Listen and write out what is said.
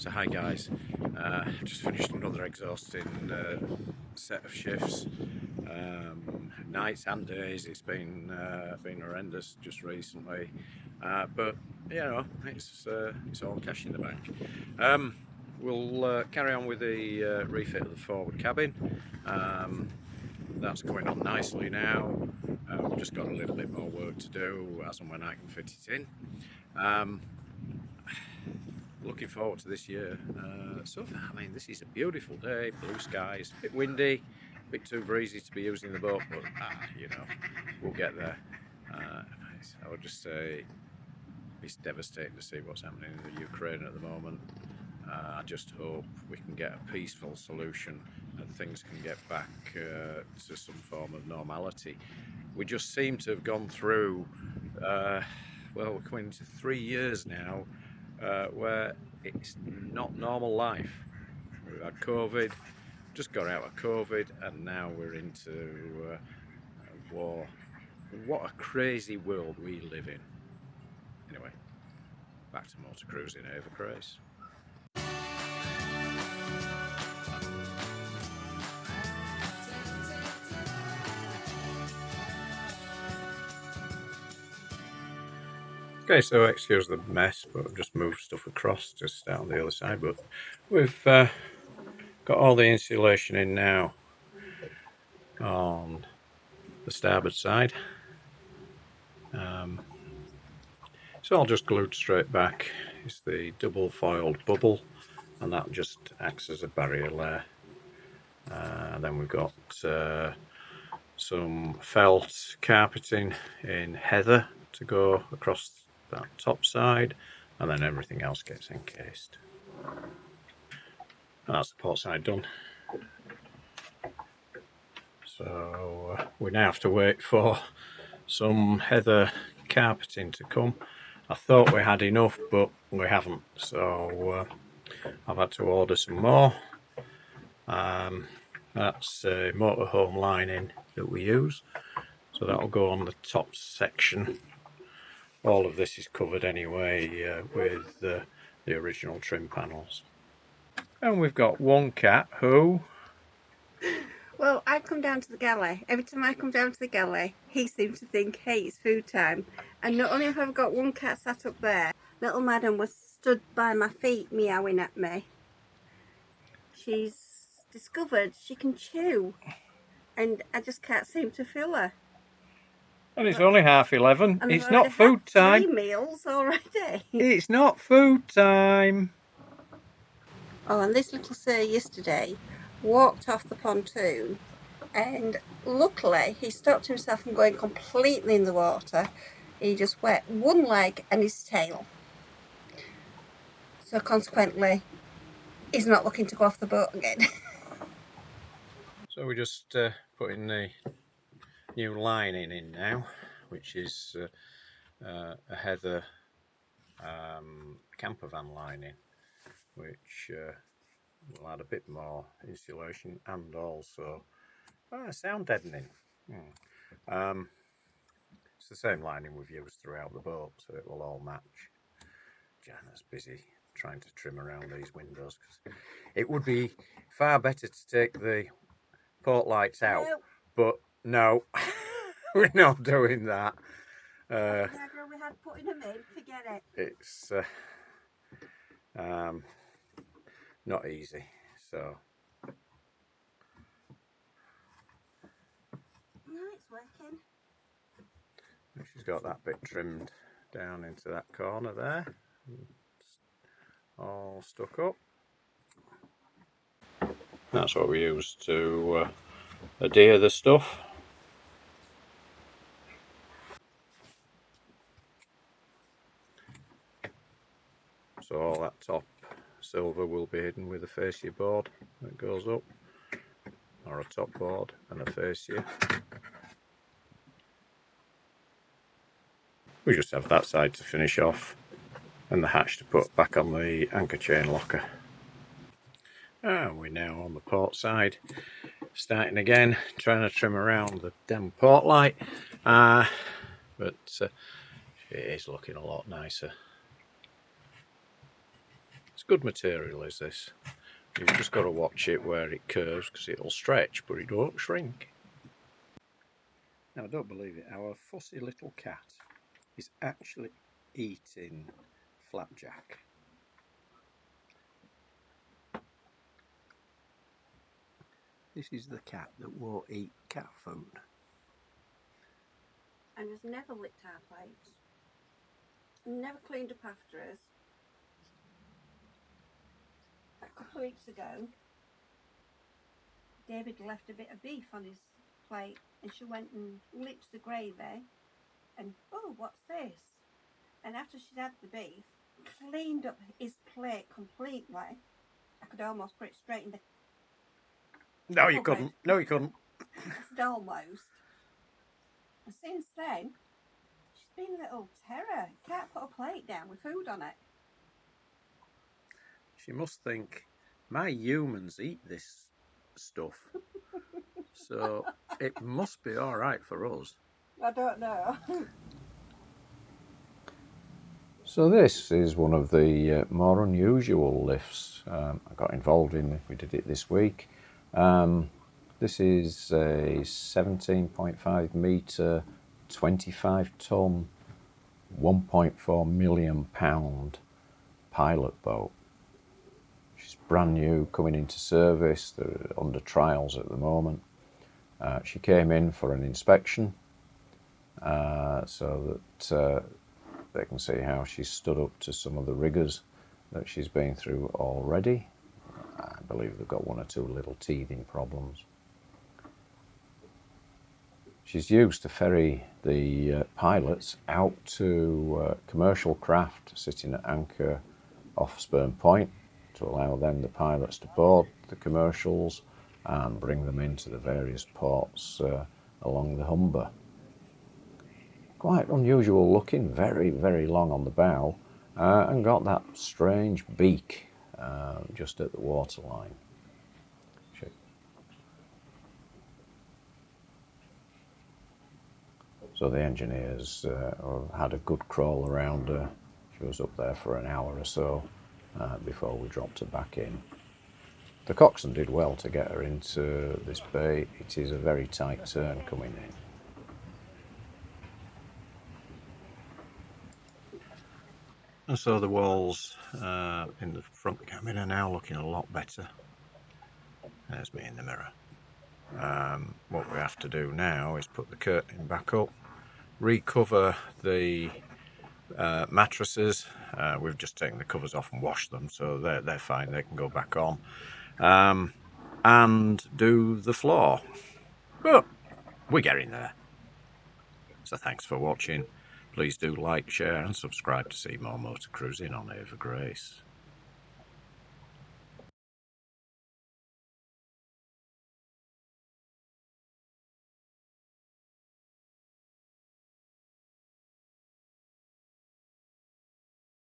So hi guys, just finished another exhausting set of shifts, nights and days. It's been horrendous just recently, but you know it's all cash in the bank. We'll carry on with the refit of the forward cabin. That's going on nicely now. We've just got a little bit more work to do as and when I can fit it in. Looking forward to this year. So far, I mean, this is a beautiful day, blue skies, a bit windy, a bit too breezy to be using the boat, but you know, we'll get there. I would just say it's devastating to see what's happening in the Ukraine at the moment. I just hope we can get a peaceful solution and things can get back to some form of normality. We just seem to have gone through, well, we're coming into 3 years now, where it's not normal life. We've had COVID, just got out of COVID, and now we're into war. What a crazy world we live in. Anyway, back to motor cruising, Ava Grace. Okay, so excuse the mess, but I've just moved stuff across just out on the other side. But we've got all the insulation in now on the starboard side. It's all just glued straight back. It's the double foiled bubble, and that just acts as a barrier layer. Then we've got some felt carpeting in heather to go across that top side, and then everything else gets encased. And that's the port side done. So we now have to wait for some heather carpeting to come. I thought we had enough, but we haven't, so I've had to order some more. That's a motorhome lining that we use, so that'll go on the top section. All of this is covered anyway with the original trim panels. And we've got one cat who... Well, I come down to the galley. Every time I come down to the galley, he seems to think, hey, it's food time. And not only have I got one cat sat up there, little madam was stood by my feet meowing at me. She's discovered she can chew, and I just can't seem to fill her. And it's only 11:30. It's not food time. 3 meals already. It's not food time. Oh, and this little sir yesterday walked off the pontoon, and luckily he stopped himself from going completely in the water. He just wet one leg and his tail. So consequently, he's not looking to go off the boat again. So we're just putting the new lining in now, which is a heather camper van lining, which will add a bit more insulation and also sound deadening. It's the same lining we've used throughout the boat, so it will all match. Jana's busy trying to trim around these windows, because it would be far better to take the port lights out, but no, we're not doing that. We had putting them in, forget it. It's not easy, so No, it's working. she's got that bit trimmed down into that corner there, all stuck up. That's what we use to adhere the stuff. So all that top silver will be hidden with a fascia board that goes up, or a top board and a fascia. We just have that side to finish off and the hatch to put back on the anchor chain locker. And we're now on the port side, starting again, trying to trim around the damn port light, but it is looking a lot nicer. It's good material, is this? You've just got to watch it where it curves because it'll stretch, but it won't shrink. Now, don't believe it, our fussy little cat is actually eating flapjack. This is the cat that won't eat cat food. And has never licked our plates. Never cleaned up after us. A couple of weeks ago, David left a bit of beef on his plate and she went and licked the gravy and, oh, what's this? And after she'd had the beef, cleaned up his plate completely. I could almost put it straight in the... No, you couldn't. No, you couldn't. I said almost. And since then, she's been a little terror. Can't put a plate down with food on it. She must think, my humans eat this stuff, so it must be all right for us. I don't know. So this is one of the more unusual lifts I got involved in. We did it this week. This is a 17.5 metre, 25 tonne, 1.4 million pound pilot boat. She's brand new, coming into service. They're under trials at the moment. She came in for an inspection so that they can see how she's stood up to some of the rigours that she's been through already. I believe they've got one or two little teething problems. She's used to ferry the pilots out to commercial craft sitting at anchor off Spurn Point to allow them, the pilots, to board the commercials and bring them into the various ports along the Humber. Quite unusual looking, very, very long on the bow, and got that strange beak just at the waterline. So the engineers had a good crawl around her. She was up there for an hour or so before we dropped her back in. The coxswain did well to get her into this bay. It is a very tight turn coming in. And so the walls in the front cabin are now looking a lot better. There's me in the mirror. What we have to do now is put the curtain back up, recover the mattresses. We've just taken the covers off and washed them, so they're fine, they can go back on. And do the floor. But we're getting there. So thanks for watching. Please do like, share and subscribe to see more motor cruising on Ava Grace.